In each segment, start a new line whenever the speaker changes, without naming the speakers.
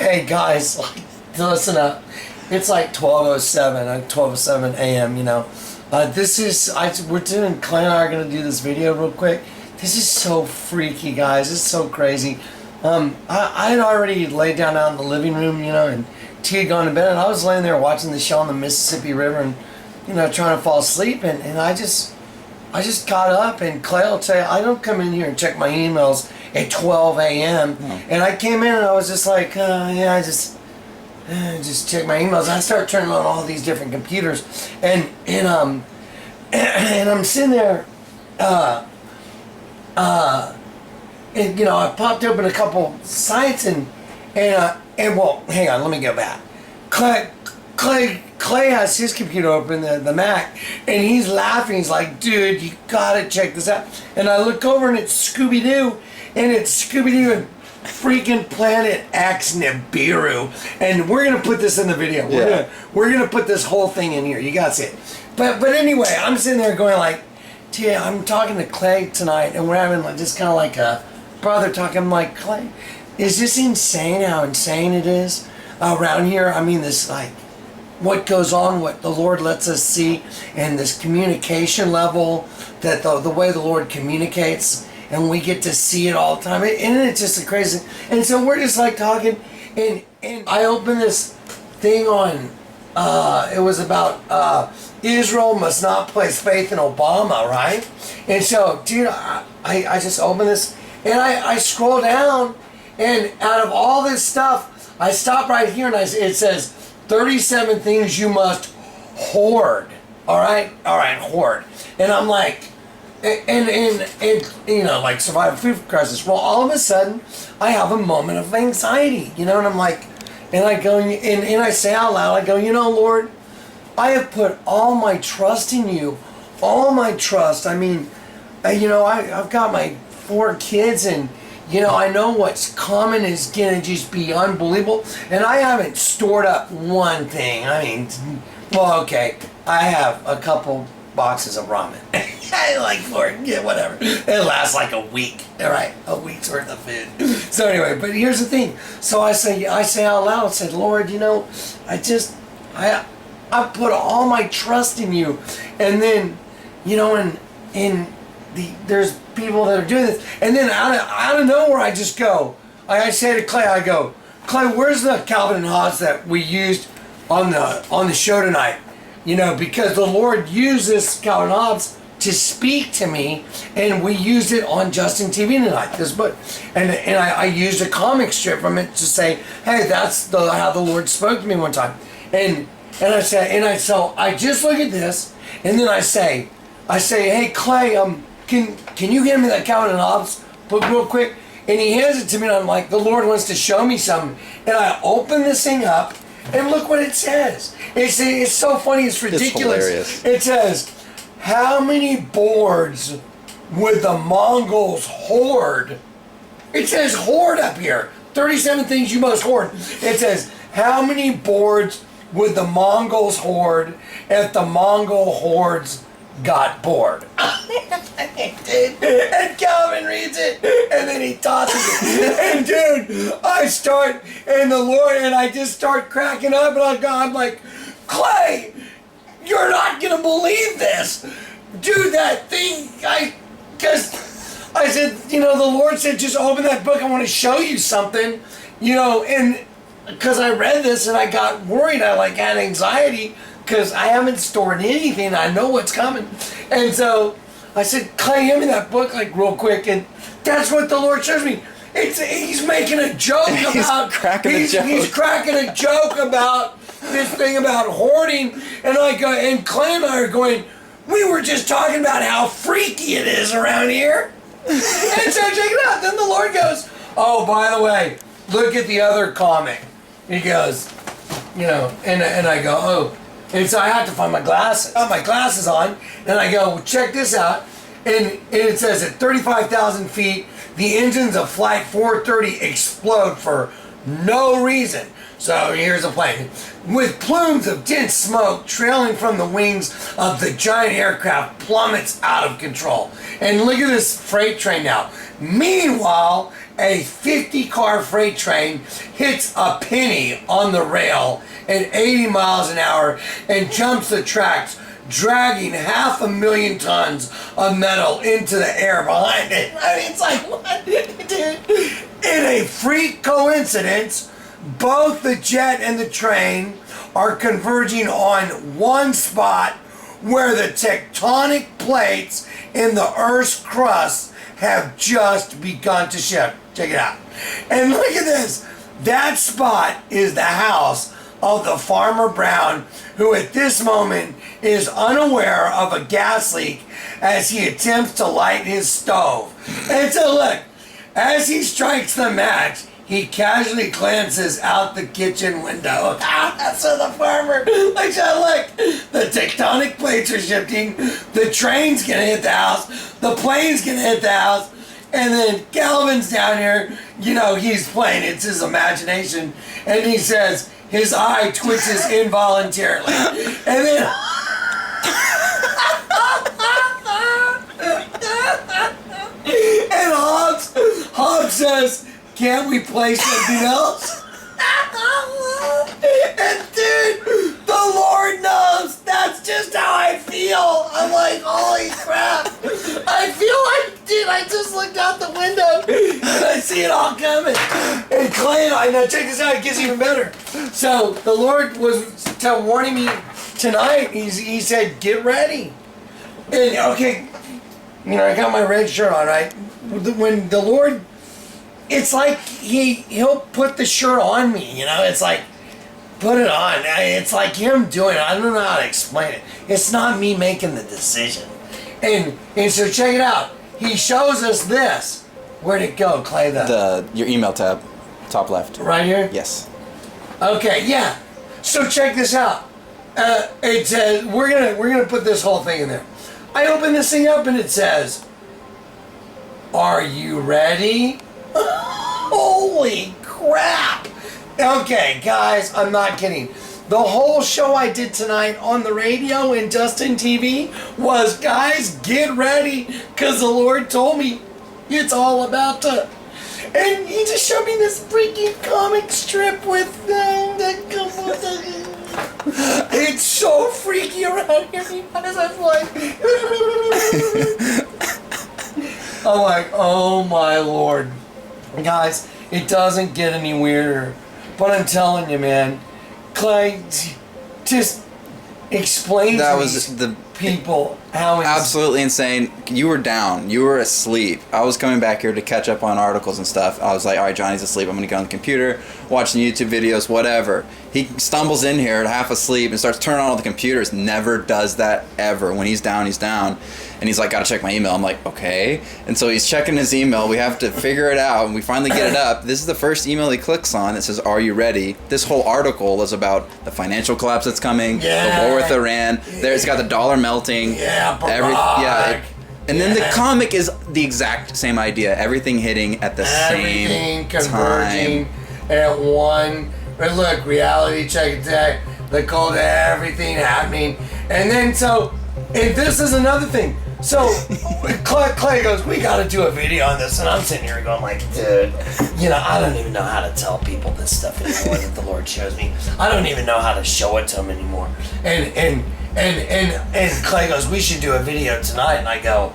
Hey guys, listen up. It's like 12:07 a.m. You know, we're doing. Clay and I are gonna do this video real quick. This is so freaky, guys. It's so crazy. I had already laid down out in the living room, you know, and T had gone to bed, and I was laying there watching the show on the Mississippi River, and you know, trying to fall asleep, and I just got up, and Clay will tell you, I don't come in here and check my emails at 12 a.m. And I came in and I was just like, yeah, I just check my emails. And I start turning on all these different computers, and I'm sitting there, and you know, I popped open a couple sites, and well, hang on, let me go back. Clay has his computer open, the Mac, and he's laughing. He's like, dude, you gotta check this out. And I look over and it's Scooby-Doo, and it's Scooby-Doo and freaking Planet X Nibiru. And we're gonna put this in the video. We're gonna put this whole thing in here. You gotta see it. But anyway, I'm sitting there going like, Tia, I'm talking to Clay tonight, and we're having like just kind of like a brother talking. I'm like, Clay, is this insane how insane it is around here? I mean, this like, what goes on, what the Lord lets us see, and this communication level, that the way the Lord communicates, and we get to see it all the time. And it's just a crazy. And so we're just like talking, and I opened this thing on, it was about Israel must not place faith in Obama, right? And so, dude, I just opened this, and I scroll down, and out of all this stuff, I stop right here, and it says, 37 things you must hoard. All right, hoard. And I'm like, and you know, like survive a food crisis. Well, all of a sudden, I have a moment of anxiety, you know, and I'm like, and I go, and I say out loud, I go, you know, Lord, I have put all my trust in you, all my trust. I mean, you know, I've got my 4 kids, and you know, I know what's coming is gonna just be unbelievable, and I haven't stored up one thing. I mean, well, okay, I have a couple boxes of ramen. I like, Lord, yeah, whatever. It lasts like a week, all right, a week's worth of food. So anyway, but here's the thing. So I say out loud, I said, Lord, you know, I put all my trust in you, and then, you know, there's people that are doing this, and then out of nowhere I just go, I say to Clay, I go, Clay, where's the Calvin and Hobbes that we used on the show tonight? You know, because the Lord used this Calvin and Hobbes to speak to me, and we used it on Justin TV tonight, this book, and I used a comic strip from it to say, hey, that's how the Lord spoke to me one time, and so I just look at this, and then I say, hey, Clay, can you hand me that Calvin and Hobbes book real quick? And he hands it to me, and I'm like, the Lord wants to show me something. And I open this thing up, and look what it says. It's so funny, it's ridiculous.
It's hilarious.
It says, how many boards would the Mongols hoard? It says hoard up here. 37 things you must hoard. It says, how many boards would the Mongols hoard if the Mongol hordes got bored? And Calvin reads it, and then he tosses it. And dude, I just start cracking up, and I'm like, Clay, you're not gonna believe this. Dude, that thing, because I said, you know, the Lord said, just open that book, I want to show you something, you know, and because I read this and I got worried, I like had anxiety, because I haven't stored anything, I know what's coming. And so I said, Clay, hand me that book like real quick, and that's what the Lord shows me. He's making a joke about
He's cracking a joke
about this thing about hoarding, and I go, and Clay and I are going, we were just talking about how freaky it is around here. And so check it out. Then the Lord goes, oh, by the way, look at the other comic. He goes, you know, and I go, oh. And so I had to find my glasses. I got my glasses on, and I go, well, check this out. And it says at 35,000 feet, the engines of Flight 430 explode for no reason. So here's a plane. With plumes of dense smoke trailing from the wings of the giant aircraft plummets out of control. And look at this freight train now. Meanwhile, a 50-car freight train hits a penny on the rail at 80 miles an hour and jumps the tracks, dragging 500,000 tons of metal into the air behind it. I mean, it's like, what? Dude. In a freak coincidence, both the jet and the train are converging on one spot where the tectonic plates in the Earth's crust have just begun to shift. Check it out. And look at this. That spot is the house of the Farmer Brown, who at this moment is unaware of a gas leak as he attempts to light his stove. And so look, as he strikes the match, he casually glances out the kitchen window. So the farmer, like, look, the tectonic plates are shifting, the train's gonna hit the house, the plane's gonna hit the house, and then Calvin's down here, you know, he's playing, it's his imagination, and he says, his eye twitches involuntarily. And then... and Hobbs says, can't we play something else? And dude, the Lord knows that's just how I feel. I'm like, holy crap. I feel like, dude, I just looked out the window and I see it all coming. And Clay, now check this out, it gets even better. So the Lord was warning me tonight. He said, get ready. And okay, you know, I got my red shirt on, right? When the Lord, it's like he'll put the shirt on me, you know? It's like, put it on. It's like him doing it. I don't know how to explain it. It's not me making the decision. And so check it out. He shows us this. Where'd it go, Clay?
Your email tab, top left.
Right here?
Yes.
Okay, yeah. So check this out. It says we're gonna put this whole thing in there. I open this thing up and it says, "Are you ready?" Holy crap! Okay, guys, I'm not kidding. The whole show I did tonight on the radio and Justin TV was, guys, get ready, because the Lord told me it's all about to. And he just showed me this freaking comic strip with it's so freaky around here because I'm like, I'm like, oh my Lord. Guys, it doesn't get any weirder. But I'm telling you, man, Clay, just explain
that
to
was
these
the
people how it's
absolutely insane. You were down. You were asleep. I was coming back here to catch up on articles and stuff. I was like, all right, Johnny's asleep. I'm going to get on the computer, watch some YouTube videos, whatever. He stumbles in here half asleep and starts turning on all the computers. Never does that ever. When he's down, he's down. And he's like, got to check my email. I'm like, okay. And so he's checking his email. We have to figure it out. And we finally get it up. This is the first email he clicks on that says, are you ready? This whole article is about the financial collapse that's coming, the war with Iran. There's got the dollar melting.
Yeah, Barack.
And then the comic is the exact same idea. Everything hitting at the same
converging
time.
At one. But look, reality check attack. The cold, everything happening. And then and this is another thing. So Clay goes, we got to do a video on this, and I'm sitting here going like, dude, you know, I don't even know how to tell people this stuff anymore that the Lord shows me. I don't even know how to show it to them anymore. And Clay goes, we should do a video tonight, and I go,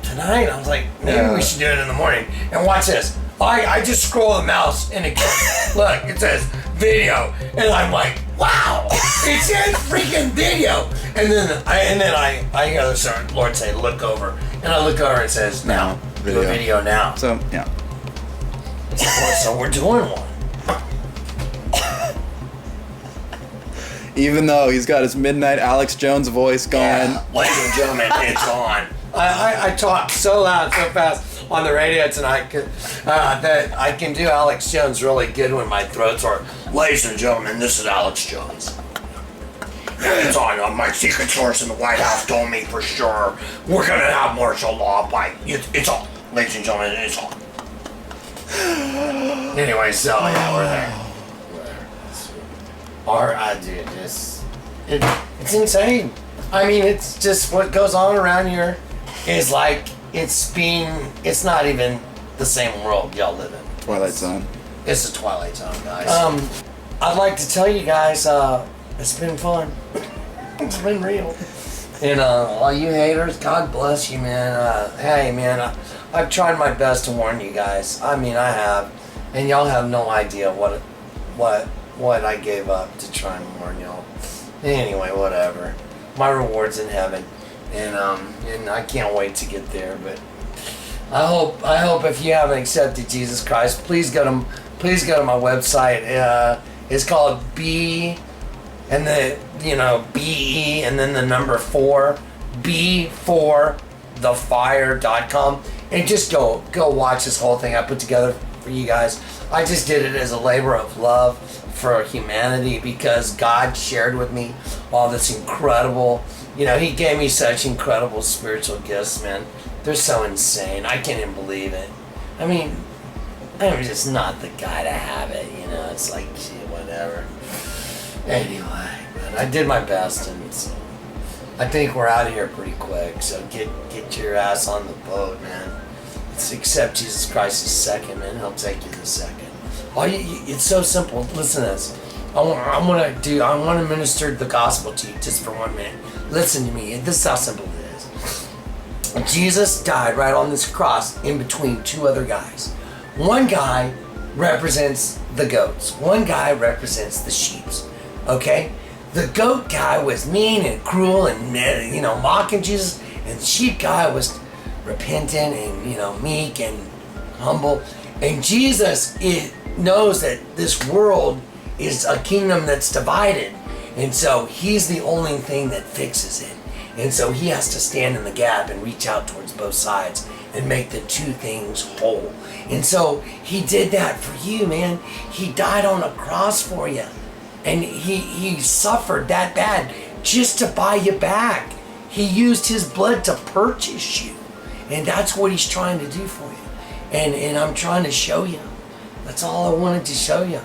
tonight? I was like, maybe we should do it in the morning. And watch this. I just scroll the mouse and it goes, look, it says video, and I'm like, wow, it says freaking video. And then I hear the Lord say, look over, and I look over and it says, now, do a video now.
So yeah.
So we're doing one.
Even though he's got his midnight Alex Jones voice going.
Yeah, ladies and gentlemen, it's on. I talk so loud, so fast on the radio tonight that I can do Alex Jones really good when my throat's sore. Ladies and gentlemen, this is Alex Jones. It's on. My secret source in the White House told me for sure we're going to have martial law by... It's on. Ladies and gentlemen, it's on. Anyway, so yeah, we're there. Dude, it's insane. I mean, it's just what goes on around here is like, it's not even the same world y'all live in.
Twilight Zone.
It's the Twilight Zone, guys. I'd like to tell you guys, it's been fun. It's been real. And all you haters, God bless you, man. Hey, man, I've tried my best to warn you guys. I mean, I have, and y'all have no idea what I gave up to try and warn y'all. Anyway, whatever. My reward's in heaven, and I can't wait to get there. But I hope if you haven't accepted Jesus Christ, please go to my website. It's called B, and BE, and then the number 4, B4thefire.com, and just go watch this whole thing I put together for you guys. I just did it as a labor of love for humanity because God shared with me all this incredible, He gave me such incredible spiritual gifts, man. They're so insane. I can't even believe it. I mean, I'm just not the guy to have it, It's like, gee, whatever. Anyway, but I did my best, and so I think we're out of here pretty quick. So get your ass on the boat, man. Let's accept Jesus Christ as second, man. He'll take you the second. It's so simple. Listen to this. I want to minister the gospel to you just for 1 minute. Listen to me. This is how simple it is. Jesus died right on this cross in between two other guys. One guy represents the goats. One guy represents the sheeps. Okay? The goat guy was mean and cruel and, mocking Jesus. And the sheep guy was repentant and, meek and humble. And Jesus knows that this world is a kingdom that's divided. And so he's the only thing that fixes it. And so he has to stand in the gap and reach out towards both sides and make the two things whole. And so he did that for you, man. He died on a cross for you. And he suffered that bad just to buy you back. He used his blood to purchase you. And that's what he's trying to do for you. And I'm trying to show you. That's all I wanted to show you.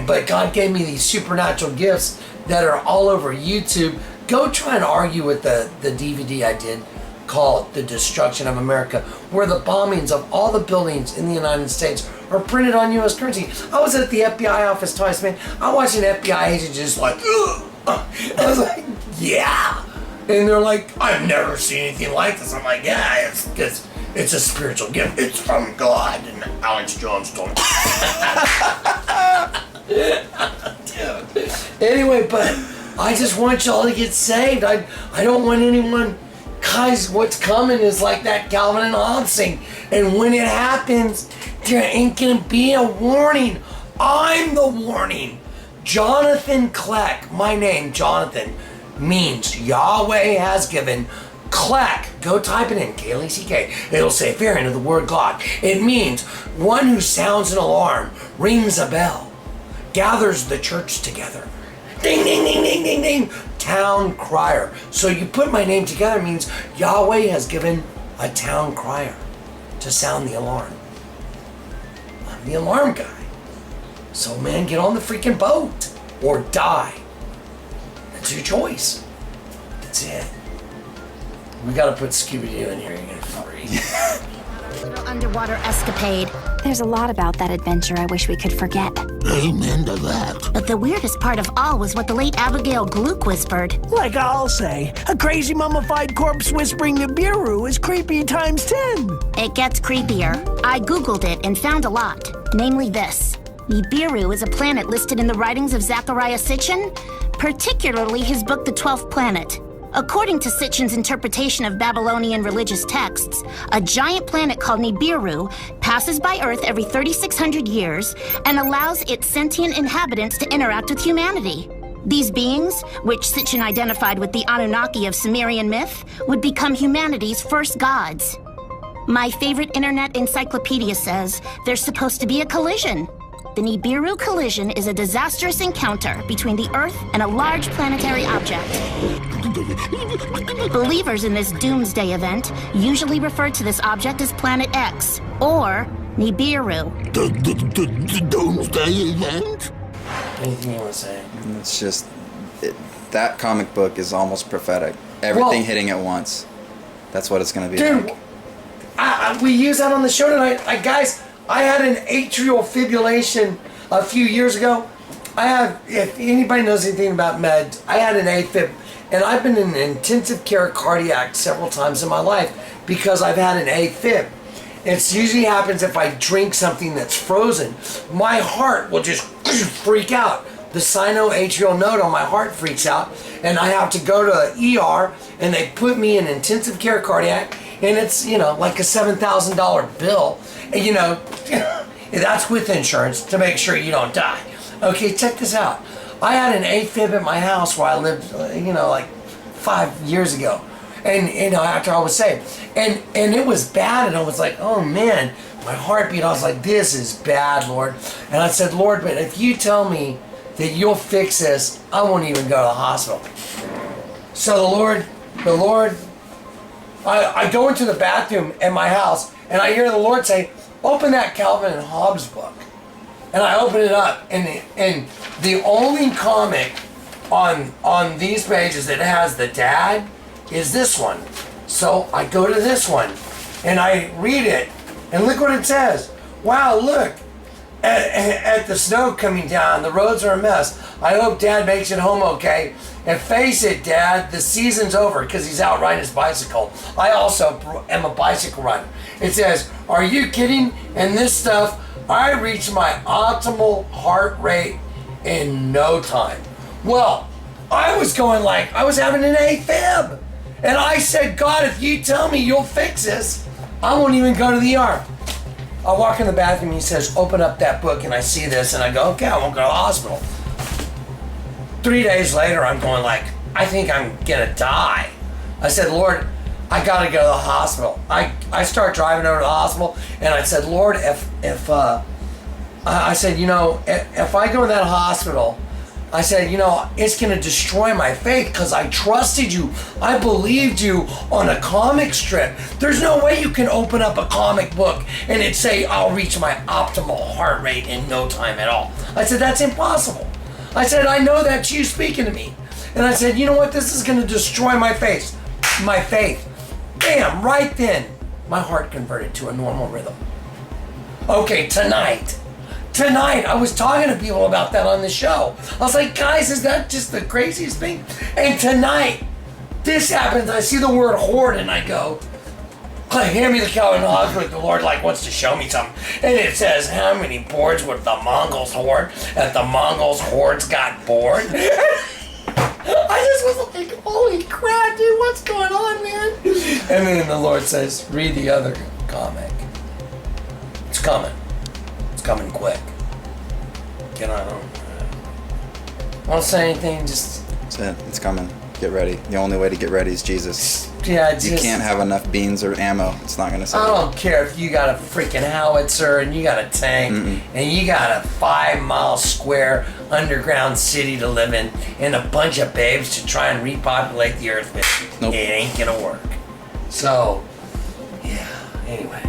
But God gave me these supernatural gifts that are all over YouTube. Go try and argue with the DVD I did called The Destruction of America, where the bombings of all the buildings in the United States are printed on U.S. currency. I was at the FBI office twice, man. I watched an FBI agent just like, ugh. I was like, yeah. And they're like, I've never seen anything like this. I'm like, yeah, it's a spiritual gift. It's from God. And Alex Jones told me. Dude. Anyway, but I just want y'all to get saved. I don't want anyone. Guys, what's coming is like that Calvin and Hobbes thing. And when it happens, there ain't gonna be a warning. I'm the warning. Jonathan Kleck, my name, Jonathan, means Yahweh has given. Kleck, go type it in, K-L-E-C-K. It'll say variant of the word God. It means one who sounds an alarm, rings a bell, gathers the church together. Ding, ding, ding, ding, ding, ding. Town crier. So you put my name together means Yahweh has given a town crier to sound the alarm. I'm the alarm guy. So man, get on the freaking boat or die. That's your choice. That's it. We gotta put Scooby-Doo in here. You're gonna freeze.
Little underwater escapade. There's a lot about that adventure I wish we could forget.
Amen to that.
But the weirdest part of all was what the late Abigail Gluck whispered.
Like I'll say, a crazy mummified corpse whispering Nibiru is creepy times 10.
It gets creepier. I Googled it and found a lot. Namely this. Nibiru is a planet listed in the writings of Zecharia Sitchin, particularly his book The 12th Planet. According to Sitchin's interpretation of Babylonian religious texts, a giant planet called Nibiru passes by Earth every 3,600 years and allows its sentient inhabitants to interact with humanity. These beings, which Sitchin identified with the Anunnaki of Sumerian myth, would become humanity's first gods. My favorite internet encyclopedia says there's supposed to be a collision. The Nibiru collision is a disastrous encounter between the Earth and a large planetary object. Believers in this doomsday event usually refer to this object as Planet X, or Nibiru.
The doomsday event?
Anything you want to say?
It's just, that comic book is almost prophetic. Everything hitting at once. That's what it's going to be
dude,
like.
we use that on the show tonight. Guys, I had an atrial fibrillation a few years ago. If anybody knows anything about meds, I had an AFib, and I've been in intensive care cardiac several times in my life because I've had an AFib. It usually happens if I drink something that's frozen. My heart will just freak out. The sinoatrial node on my heart freaks out, and I have to go to the ER, and they put me in intensive care cardiac, and it's, like a $7,000 bill. And, that's with insurance to make sure you don't die. Okay, check this out. I had an AFib at my house where I lived, like 5 years ago. And, after I was saved. And it was bad, and I was like, oh man, my heartbeat, I was like, this is bad, Lord. And I said, Lord, but if you tell me that you'll fix this, I won't even go to the hospital. So the Lord, I go into the bathroom at my house, and I hear the Lord say, open that Calvin and Hobbes book. And I open it up, and the only comic on these pages that has the dad is this one. So I go to this one, and I read it, and look what it says. Wow, look, at the snow coming down, the roads are a mess. I hope Dad makes it home okay. And face it, Dad, the season's over, because he's out riding his bicycle. I also am a bicycle rider. It says, are you kidding? And this stuff, I reached my optimal heart rate in no time. Well, I was going like, I was having an AFib. And I said, God, if you tell me you'll fix this, I won't even go to the ER. I walk in the bathroom, he says, open up that book, and I see this, and I go, okay, I won't go to the hospital. 3 days later, I'm going like, I think I'm gonna die. I said, Lord, I gotta go to the hospital. I start driving over to the hospital, and I said, Lord, if I go to that hospital, I said, it's going to destroy my faith because I trusted you. I believed you on a comic strip. There's no way you can open up a comic book and it say, I'll reach my optimal heart rate in no time at all. I said, that's impossible. I said, I know that's you speaking to me. And I said, you know what? This is going to destroy my faith. My faith. Bam, right then, my heart converted to a normal rhythm. Okay, tonight, I was talking to people about that on the show. I was like, guys, is that just the craziest thing? And tonight, this happens. I see the word horde, and I go, hand me the Calvin Hobbes book. The Lord wants to show me something. And it says, how many boards would the Mongols hoard? If the Mongols hordes got bored. I just was like, holy crap, dude, what's going on, man? And then the Lord says, read the other comic. It's coming. It's coming quick. I don't want to say anything, just...
That's it. It's coming. Get ready. The only way to get ready is Jesus.
Yeah,
you can't have enough beans or ammo. It's not going to save
I don't care if you got a freaking howitzer and you got a tank and you got a 5-mile square underground city to live in and a bunch of babes to try and repopulate the earth with. Nope. It ain't going to work. So, yeah, anyway.